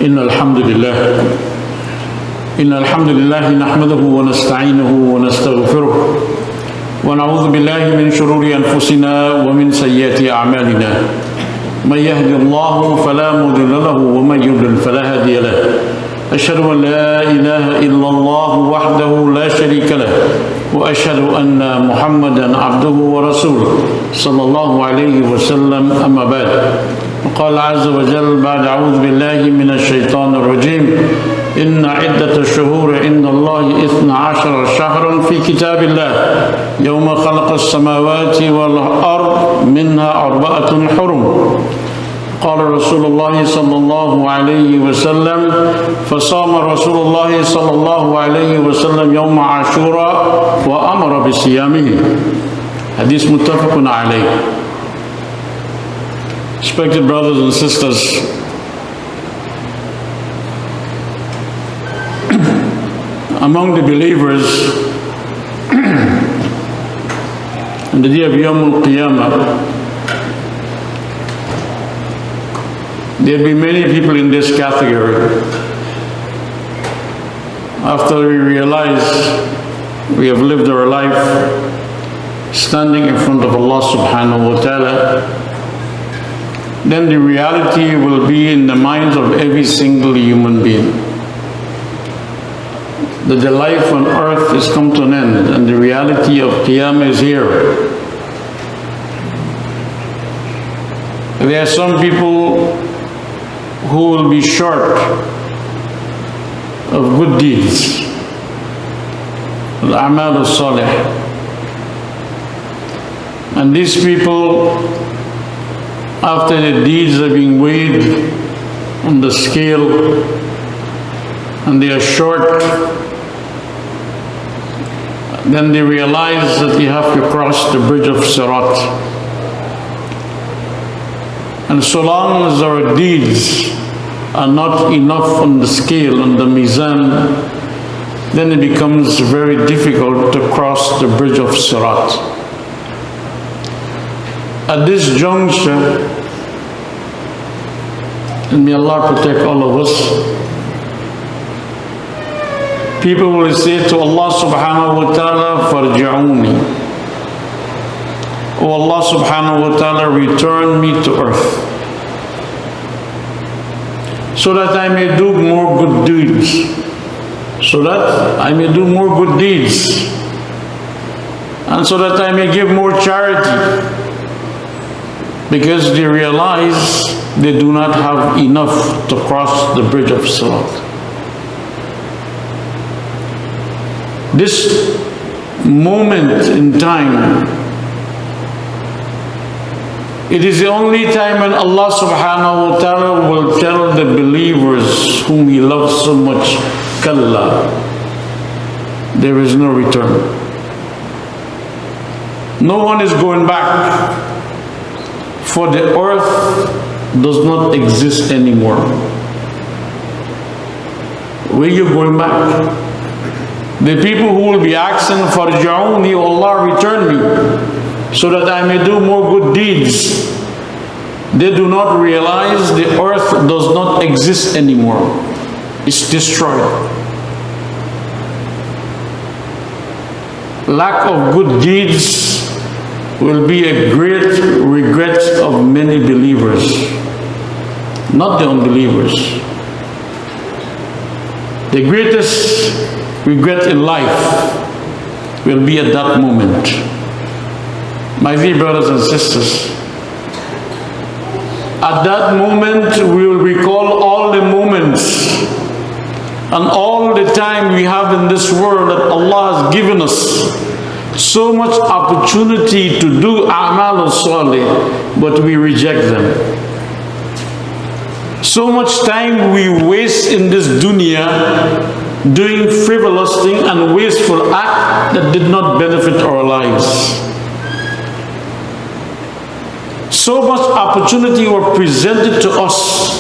إن الحمد لله نحمده ونستعينه ونستغفره ونعوذ بالله من شرور أنفسنا ومن سيئات أعمالنا من يهد الله فلا مضل له ومن يضلل فلا هادي له أشهد أن لا إله إلا الله وحده لا شريك له وأشهد أن محمدا عبده ورسوله صلى الله عليه وسلم أما بعد قال عز وجل بعد أعوذ بالله من الشيطان الرجيم إن عدة الشهور عند الله 12 شهرا في كتاب الله يوم خلق السماوات والأرض منها 4 حرم قال رسول الله صلى الله عليه وسلم فصام رسول الله صلى الله عليه وسلم يوم عاشوراء وأمر بصيامه. Hadith Muttaqeen alayh. Respected brothers and sisters, among the believers on the day of Yawm al-Qiyamah, there'll be many people in this category. After we realize we have lived our life standing in front of Allah subhanahu wa ta'ala, then the reality will be in the minds of every single human being that the life on earth has come to an end and the reality of Qiyamah is here. There are some people who will be short of good deeds, al-a'mal al-salih, and these people, after the deeds are being weighed on the scale and they are short, then they realize that they have to cross the bridge of Sirat. And so long as our deeds are not enough on the scale, on the mizan, then it becomes very difficult to cross the bridge of Sirat. At this juncture, and may Allah protect all of us, people will say to Allah subhanahu wa ta'ala, farji'uni. Oh Allah subhanahu wa ta'ala, return me to earth, so that I may do more good deeds. So that I may do more good deeds. And so that I may give more charity. Because they realize they do not have enough to cross the bridge of Sirat. This moment in time, it is the only time when Allah subhanahu wa ta'ala will tell the believers whom He loves so much, Kalla, there is no return. No one is going back. For the earth does not exist anymore. Where are you going back? The people who will be asking, Farja'uni, O Allah, return me, so that I may do more good deeds. They do not realize the earth does not exist anymore. It's destroyed. Lack of good deeds will be a great regret of many believers, not the unbelievers. The greatest regret in life will be at that moment. My dear brothers and sisters, at that moment we will recall all the moments and all the time we have in this world that Allah has given us So much opportunity to do a'mal salih, but we reject them. So much time we waste in this dunya doing frivolous thing and wasteful act that did not benefit our lives. So much opportunity were presented to us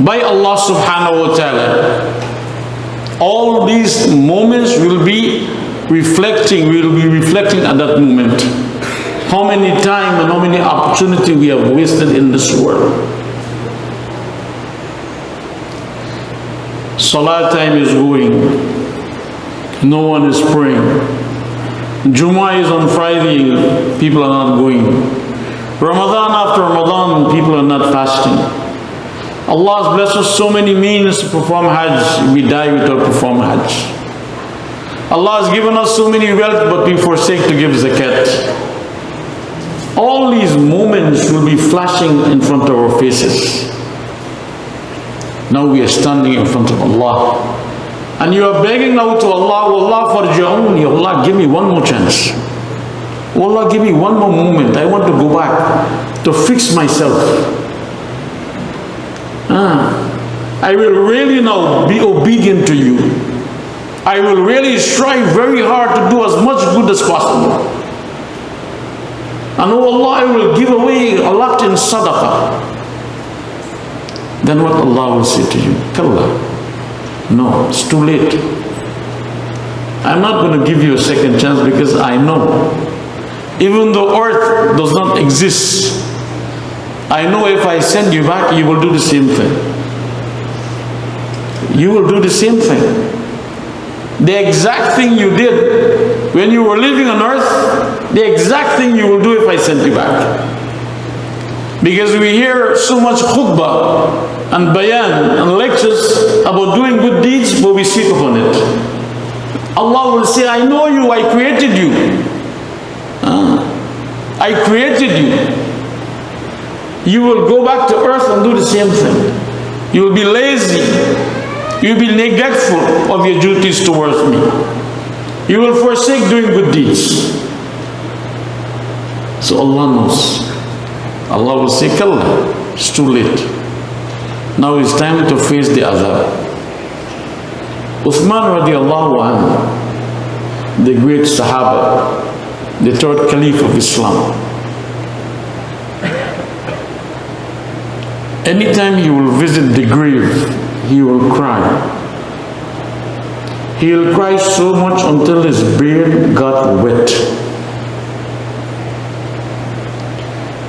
by Allah subhanahu wa ta'ala. All these moments will be reflecting at that moment. How many time and how many opportunity we have wasted in this world. Salah time is going. No one is praying. Jumu'ah is on Friday. People are not going. Ramadan after Ramadan, people are not fasting. Allah has blessed us so many means to perform Hajj. We die without performing Hajj. Allah has given us so many wealth, but we forsake to give zakat. All these moments will be flashing in front of our faces. Now we are standing in front of Allah. And you are begging now to Allah, Allah farja'uni, Allah give me one more chance. Allah give me one more moment. I want to go back to fix myself. I will really now be obedient to you. I will really strive very hard to do as much good as possible. And oh Allah, I will give away a lot in sadaqah. Then what Allah will say to you? Kalla. No, it's too late. I'm not going to give you a second chance because I know. Even though earth does not exist, I know if I send you back, you will do the same thing. You will do the same thing. The exact thing you did when you were living on earth, the exact thing you will do if I send you back. Because we hear so much khutbah and bayan and lectures about doing good deeds, but we sleep upon it. Allah will say, I know you, I created you. I created you. You will go back to earth and do the same thing. You will be lazy. You will be neglectful of your duties towards me. You will forsake doing good deeds. So Allah knows. Allah will say, Kalla, it's too late. Now it's time to face the azab. Uthman radiallahu anhu, the great Sahaba, the third Caliph of Islam. Anytime he will visit the grave, he will cry. He will cry so much until his beard got wet.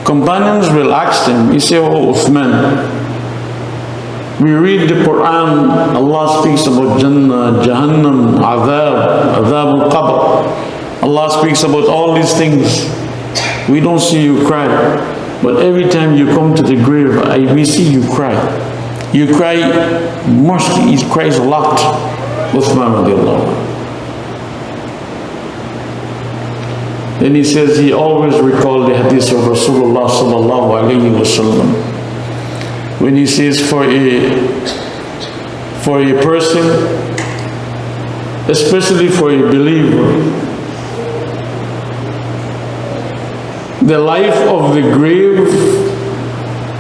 Companions will ask him, he say, oh Uthman, we read the Quran, Allah speaks about Jannah, Jahannam, Azab al-Qabr. Allah speaks about all these things. We don't see you cry. But every time you come to the grave, we see you cry. You cry mostly, he cries a lot. Uthman radiallahu anhu. Then he says he always recalled the hadith of Rasulullah sallallahu alayhi wa sallam, when he says for a person, especially for a believer, the life of the grave,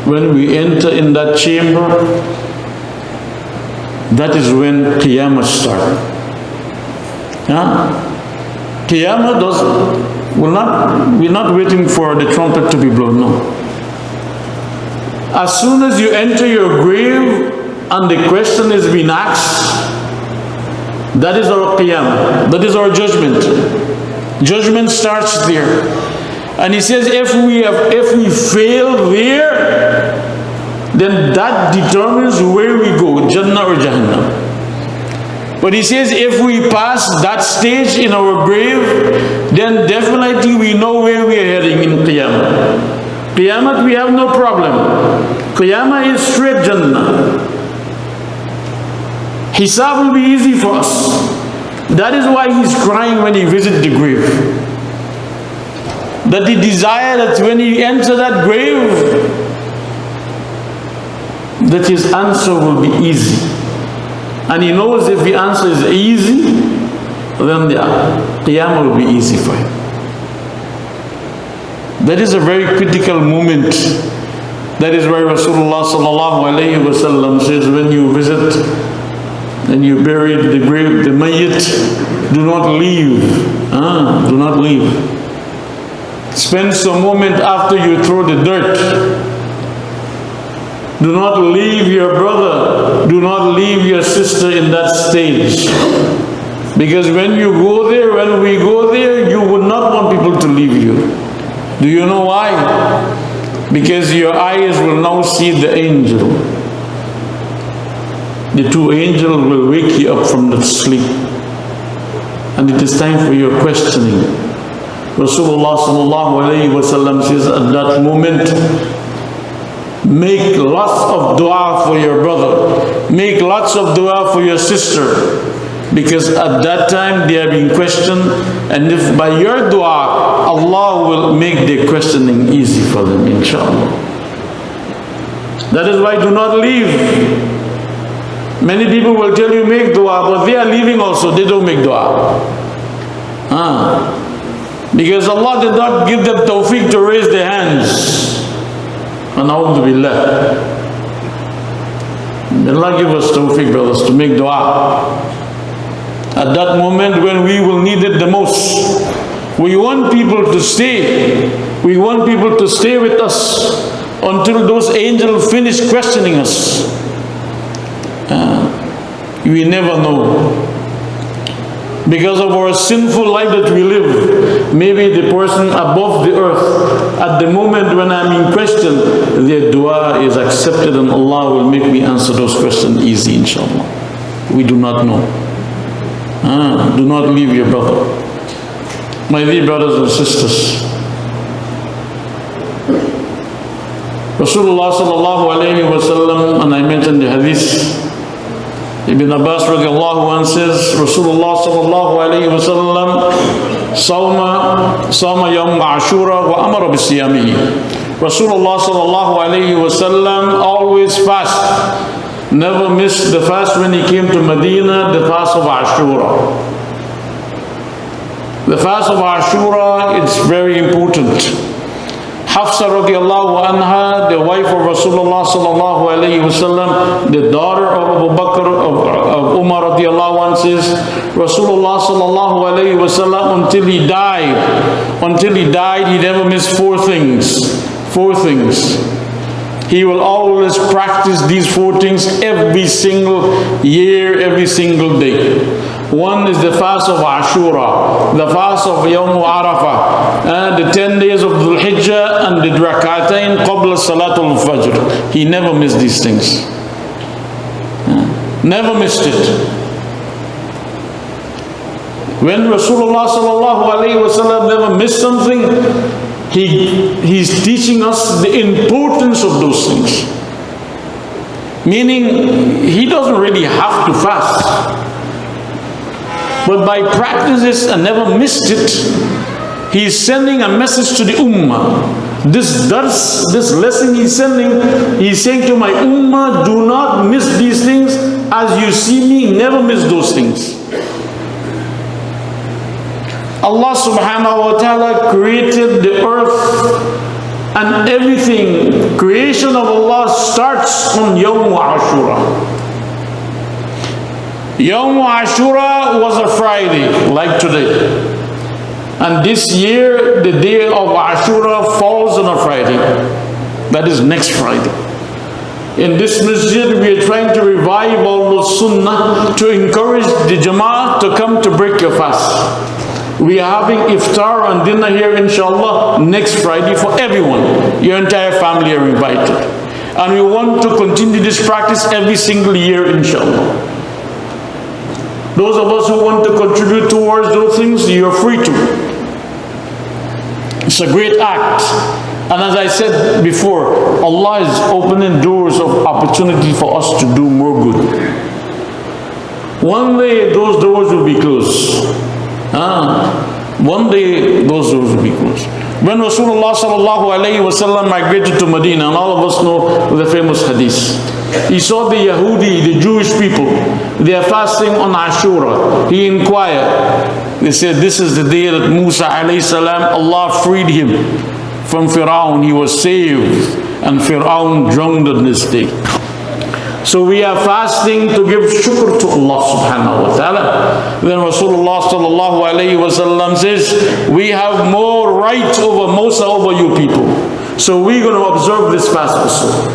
when we enter in that chamber, that is when Qiyamah starts. Qiyamah we're not waiting for the trumpet to be blown, no. As soon as you enter your grave and the question is being asked, that is our Qiyamah, that is our judgment. Judgment starts there. And he says if we fail there, then that determines where we go, Jannah or Jahannam. But he says if we pass that stage in our grave, then definitely we know where we are heading in Qiyamah. Qiyamah we have no problem. Qiyamah is straight Jannah. Hisab will be easy for us. That is why he's crying when he visits the grave. That he desires that when he enters that grave, that his answer will be easy. And he knows if the answer is easy, then the Qiyamah will be easy for him. That is a very critical moment. That is why Rasulullah sallallahu alayhi wa sallam says, when you visit and you bury the grave, the mayyit, do not leave. Do not leave. Spend some moment after you throw the dirt. Do not leave your brother. Do not leave your sister in that stage. Because when you go there, when we go there, you would not want people to leave you. Do you know why? Because your eyes will now see the angel. The two angels will wake you up from the sleep. And it is time for your questioning. Rasulullah sallallahu alayhi wa sallam says at that moment, make lots of dua for your brother. Make lots of dua for your sister. Because at that time they are being questioned, and if by your dua, Allah will make their questioning easy for them, inshallah. That is why do not leave. Many people will tell you make dua, but they are leaving also, they don't make dua. Because Allah did not give them tawfiq to raise their hands. And a'udhu billah. Allah give us tawfiq, brothers, to make dua. At that moment when we will need it the most. We want people to stay. We want people to stay with us until those angels finish questioning us. We never know. Because of our sinful life that we live, maybe the person above the earth, at the moment when I'm in question, their dua is accepted and Allah will make me answer those questions easy, inshallah. We do not know. Do not leave your brother. My dear brothers and sisters, Rasulullah sallallahu alayhi wa sallam, and I mentioned the hadith, Ibn Abbas radiallahu anhu says, Rasulullah sallallahu alayhi wa sallam Sawma yawm Ashura wa amara bisiyamihi. Rasulullah sallallahu alayhi wa sallam always fast. Never missed the fast when he came to Medina, the fast of Ashura. The fast of Ashura, it's very important. Hafsa radiallahu anha, the wife of Rasulullah sallallahu alayhi wa sallam, the daughter of Abu Bakr, of Umar radiallahu anhu, says, Rasulullah sallallahu alayhi wa sallam, until he died, he never missed four things. Four things. He will always practice these four things every single year, every single day. One is the fast of Ashura, the fast of Yawm Arafah, the 10 days of Dhul Hijjah, and the Rak'atain Qabla Salatul Fajr. He never missed these things. Never missed it. When Rasulullah sallallahu alayhi wa sallam never missed something, He's teaching us the importance of those things. Meaning, he doesn't really have to fast. But by practices and never missed it, he's sending a message to the ummah. This lesson he's sending, he's saying to my ummah, do not miss these things. As you see me, never miss those things. Allah subhanahu wa ta'ala created the earth and everything. Creation of Allah starts from Yawm Ashura. Yawm Ashura was a Friday, like today. And this year, the day of Ashura falls on a Friday. That is next Friday. In this masjid, we are trying to revive all those sunnah to encourage the Jamaat to come to break your fast. We are having iftar and dinner here, inshallah, next Friday for everyone. Your entire family are invited. And we want to continue this practice every single year, inshallah. Those of us who want to contribute towards those things, you're free to. It's a great act. And as I said before, Allah is opening doors of opportunity for us to do more good. One day those doors will be closed. One day those doors will be closed. When Rasulullah sallallahu alayhi wa sallam migrated to Medina, and all of us know the famous hadith, he saw the Yahudi, the Jewish people, they are fasting on Ashura. He inquired. They said, this is the day that Musa alayhi salam, Allah freed him from Fir'aun, he was saved, and Fir'aun drowned on this day. So we are fasting to give shukr to Allah subhanahu wa ta'ala. Then Rasulullah sallallahu alayhi wa sallam says, we have more right over Musa over you people. So we're going to observe this fast also.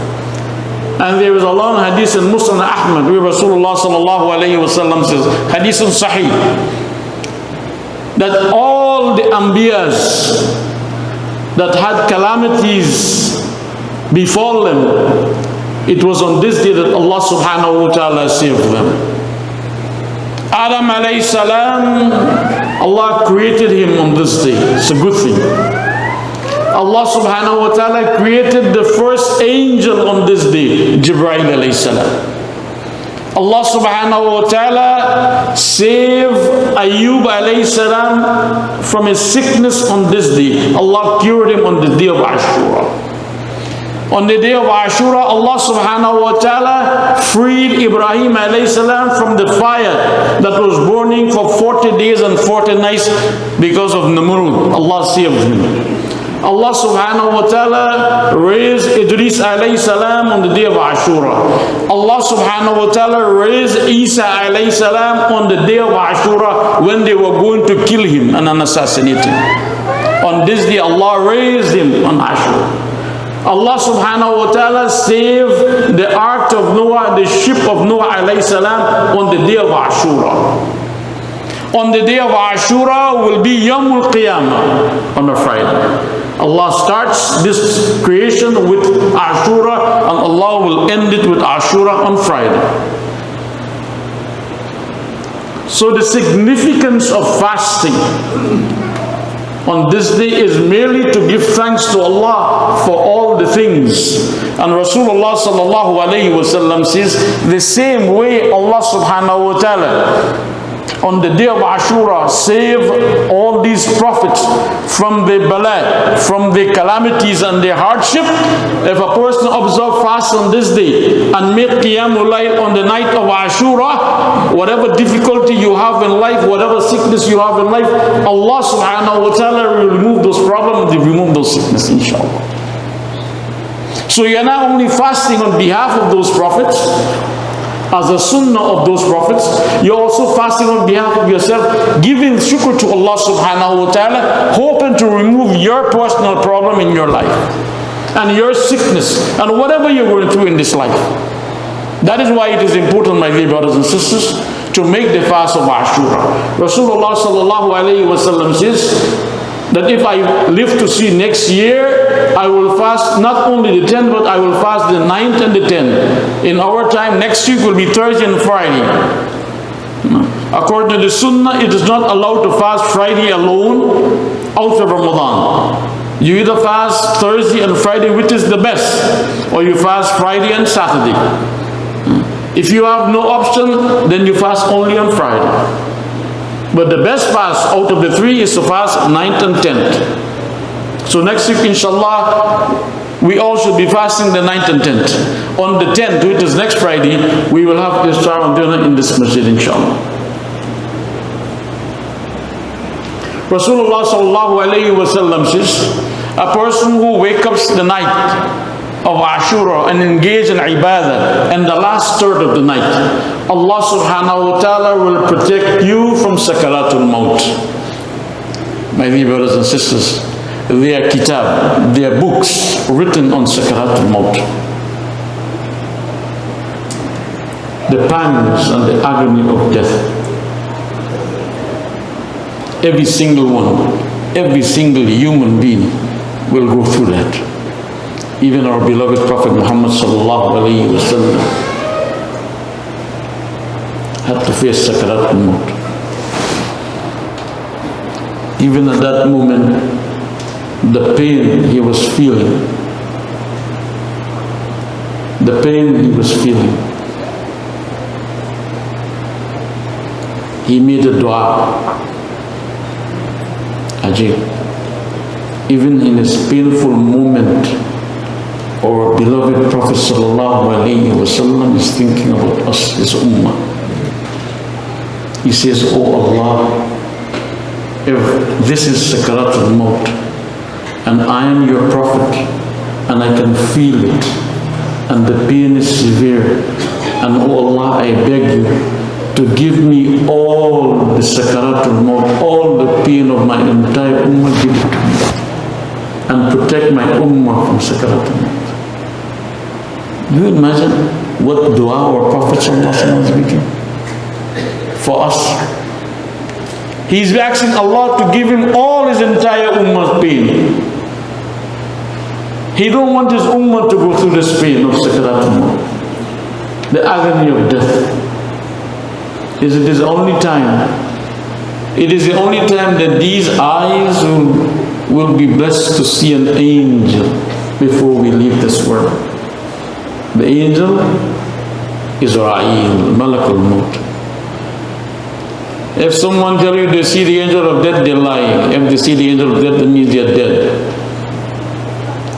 And there is a long hadith in Muslim Ahmad where Rasulullah sallallahu alayhi wa sallam says, hadith sahih, that all the Anbiyas that had calamities befall them, it was on this day that Allah subhanahu wa ta'ala saved them. Adam alayhi salam, Allah created him on this day. It's a good thing. Allah subhanahu wa ta'ala created the first angel on this day, Jibreel alayhi salam. Allah subhanahu wa ta'ala saved Ayyub alayhi salam from his sickness on this day. Allah cured him on the day of Ashura. On the day of Ashura, Allah subhanahu wa ta'ala freed Ibrahim alayhi salam from the fire that was burning for 40 days and 40 nights because of Namrud. Allah saved him. Allah subhanahu wa ta'ala raised Idris alayhi salam on the day of Ashura. Allah subhanahu wa ta'ala raised Isa alayhi salam on the day of Ashura when they were going to kill him and assassinate him. On this day, Allah raised him on Ashura. Allah subhanahu wa ta'ala saved the ark of Noah, the ship of Noah alayhi salam on the day of Ashura. On the day of Ashura will be Yawmul Qiyamah on a Friday. Allah starts this creation with Ashura and Allah will end it with Ashura on Friday. So the significance of fasting on this day is merely to give thanks to Allah for all the things. And Rasulullah sallallahu alayhi wa sallam says, the same way Allah subhanahu wa ta'ala on the day of Ashura save all these prophets from the bala, from the calamities and the hardship. If a person observe fast on this day and make qiyamul layl on the night of Ashura, whatever difficulty you have in life, whatever sickness you have in life, Allah subhanahu wa ta'ala will remove those problems, will remove those sickness, inshallah. So you are not only fasting on behalf of those prophets, as a sunnah of those prophets, you're also fasting on behalf of yourself, giving shukr to Allah subhanahu wa ta'ala, hoping to remove your personal problem in your life, and your sickness, and whatever you're going through in this life. That is why it is important, my dear brothers and sisters, to make the fast of Ashura. Rasulullah sallallahu alayhi wa sallam says, that if I live to see next year, I will fast not only the 10th, but I will fast the 9th and the 10th. In our time, next week will be Thursday and Friday. According to the Sunnah, it is not allowed to fast Friday alone out of Ramadan. You either fast Thursday and Friday, which is the best, or you fast Friday and Saturday. If you have no option, then you fast only on Friday. But the best fast out of the three is to fast 9th and 10th. So next week, inshallah, we all should be fasting the 9th and 10th. On the 10th, which is next Friday, we will have iftar and dinner in this masjid, inshallah. Rasulullah sallallahu alayhi wa sallam says, a person who wakes up the night of Ashura and engage in ibadah and the last third of the night, Allah subhanahu wa ta'ala will protect you from sakaratul maut. My dear brothers and sisters, there are kitab, there are books written on sakaratul maut. The pangs and the agony of death. Every single one, every single human being will go through that. Even our beloved Prophet Muhammad sallallahu alayhi wa sallam had to face sakarat al-maut. Even at that moment, the pain he was feeling, he made a dua. Ajib. Even in his painful moment, our beloved Prophet sallallahu alayhi wa sallam is thinking about us, his ummah. He says, oh Allah, if this is sakarat al-maut, and I am your prophet, and I can feel it, and the pain is severe, and oh Allah, I beg you to give me all the sakaratul maut, all the pain of my entire ummah, give it to me, and protect my ummah from sakaratul maut. Do you imagine what dua our Prophet is making for us? He's asking Allah to give him all his entire ummah's pain. He don't want his ummah to go through this pain of sakaratul maut, the agony of death. It is the only time. It is the only time that these eyes will be blessed to see an angel before we leave this world. The angel is Ra'il, Malakul Maut. If someone tell you they see the angel of death, they're lying. If they see the angel of death, that means they're dead.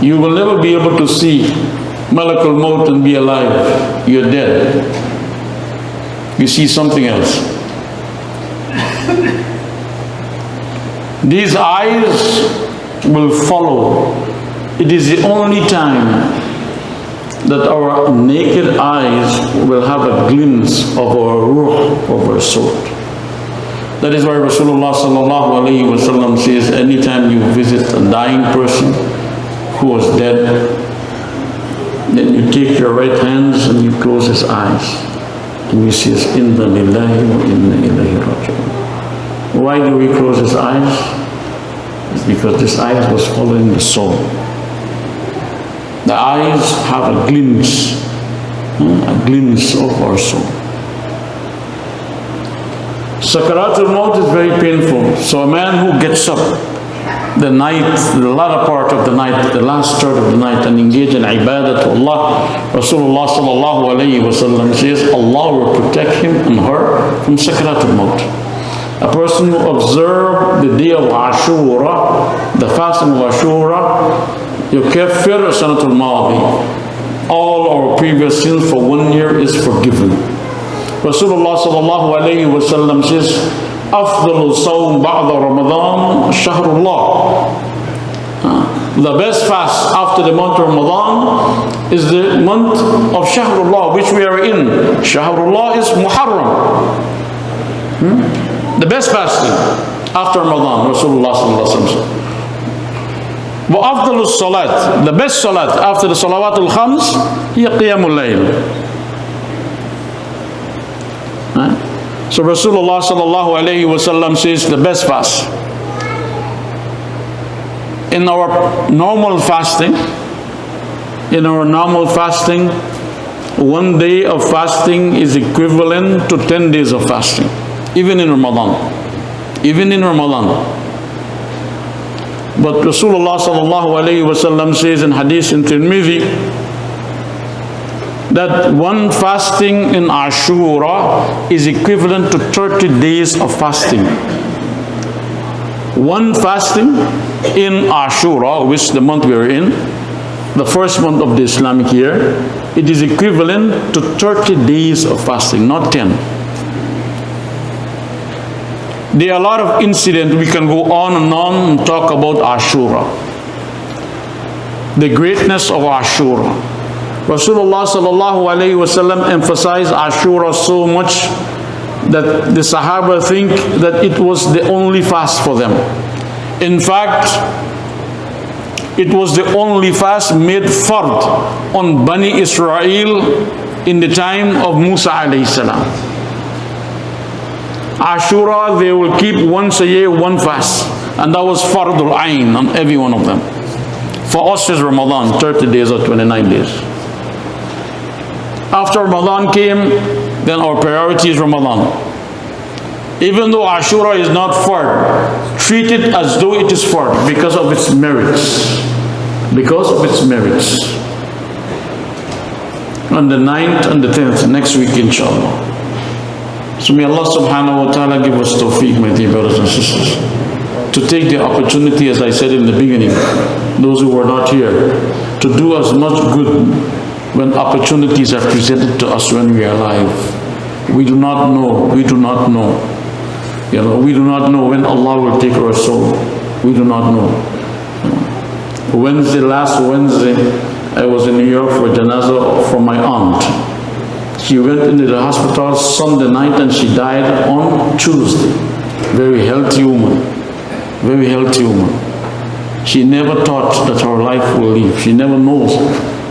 You will never be able to see Malakul Maut and be alive. You're dead. You see something else. These eyes will follow. It is the only time that our naked eyes will have a glimpse of our ruh, of our soul. That is why Rasulullah sallallahu alayhi wa sallam says, anytime you visit a dying person who was dead, then you take your right hands and you close his eyes. And he says, Inna lillahi wa inna ilayhi raji'un. Why do we close his eyes? It's because this eyes was following the soul. The eyes have a glimpse of our soul. Sakaratul Maut is very painful. So a man who gets up the night, the latter part of the night, the last third of the night, and engage in ibadah to Allah, Rasulullah sallallahu alayhi wa sallam says, Allah will protect him and her from Sakaratul Maut. A person who observes the day of Ashura, the fasting of Ashura, yukaffir sanatul madi. All our previous sins for 1 year is forgiven. Rasulullah sallallahu alayhi wa sallam says, Afdalu sawm ba'da Ramadan, shahrullah. The best fast after the month of Ramadan is the month of Shahrullah, which we are in. Shahrullah is Muharram. The best fasting after Ramadan, Rasulullah sallallahu alayhi wa sallam. وَأَفْضَلُ الصَّلَاةِ, the best salat after the salawatul khams, hiya qiyamul layl. So Rasulullah sallallahu alayhi wa sallam says the best fast. In our normal fasting, 1 day of fasting is equivalent to 10 days of fasting. Even in Ramadan. But Rasulullah sallallahu alayhi wa sallam says in hadith in Tirmidhi that one fasting in Ashura is equivalent to 30 days of fasting. One fasting in Ashura, which the month we are in, the first month of the Islamic year, it is equivalent to 30 days of fasting, not 10. There are a lot of incidents, we can go on and talk about Ashura. The greatness of Ashura. Rasulullah sallallahu alayhi wa sallam emphasized Ashura so much that the Sahaba think that it was the only fast for them. In fact, it was the only fast made fard on Bani Israel in the time of Musa alayhi salam. Ashura, they will keep once a year one fast, and that was fardul ayn on every one of them. For us is Ramadan, 30 days or 29 days. After Ramadan came, then our priority is Ramadan. Even though Ashura is not fard, treat it as though it is fard because of its merits. On the 9th and the 10th, next week inshallah. So may Allah subhanahu wa ta'ala give us tawfiq, my dear brothers and sisters, to take the opportunity, as I said in the beginning, those who were not here, to do as much good when opportunities are presented to us when we are alive. We do not know. We do not know when Allah will take our soul. We do not know. last Wednesday, I was in New York for janazah for my aunt. She went into the hospital Sunday night and she died on Tuesday. Very healthy woman. Very healthy woman. She never thought that her life will leave. She never knows.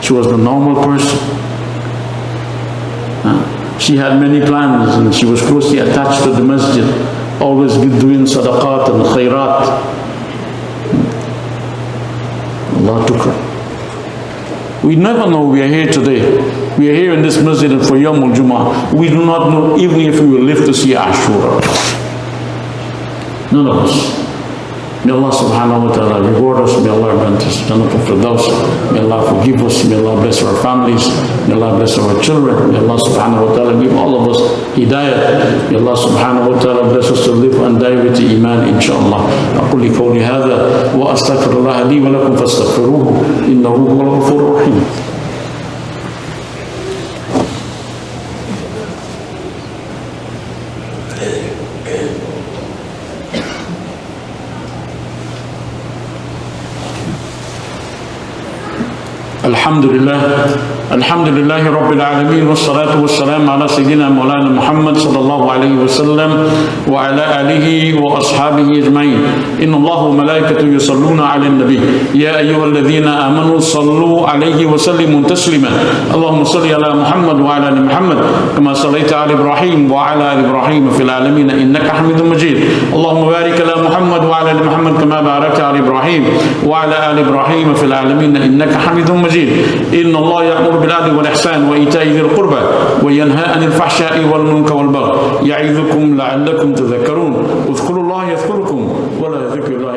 She was the normal person. She had many plans and she was closely attached to the masjid. Always doing sadaqat and khairat. Allah took her. We never know we are here today. We are here in this masjid for Yawmul Jumu'ah. We do not know even if we will live to see Ashura. None of us. May Allah subhanahu wa ta'ala reward us. May Allah grant us Jannat al-Firdaus. May Allah forgive us. May Allah bless our families. May Allah bless our children. May Allah subhanahu wa ta'ala give all of us hidayah. May Allah subhanahu wa ta'ala bless us to live and die with the iman, inshallah. أقول قولي هذا وأستغفر الله لي ولكم فاستغفروه إنه هو الغفور الرحيم. الحمد لله رب العالمين والصلاة والسلام على سيدنا مولانا محمد صلى الله عليه وسلم وعلى آله وأصحابه أجمعين. إن الله وملائكته يصلون على النبي يا أيها الذين آمنوا صلوا عليه وسلموا تسليما. اللهم صل على محمد وعلى آل محمد كما صليت على إبراهيم وعلى آل إبراهيم في العالمين إنك حميد مجيد. اللهم بارك على محمد وعلى آل محمد كما باركت على إبراهيم وعلى آل إبراهيم في العالمين إنك حميد مجيد. إن الله يأمر بالعدل والإحسان وإيتاء ذي القربى وينهى عن الفحشاء والمنكر والبغي يعظكم لعلكم تذكرون. اذكروا الله يذكركم ولا ذكر الله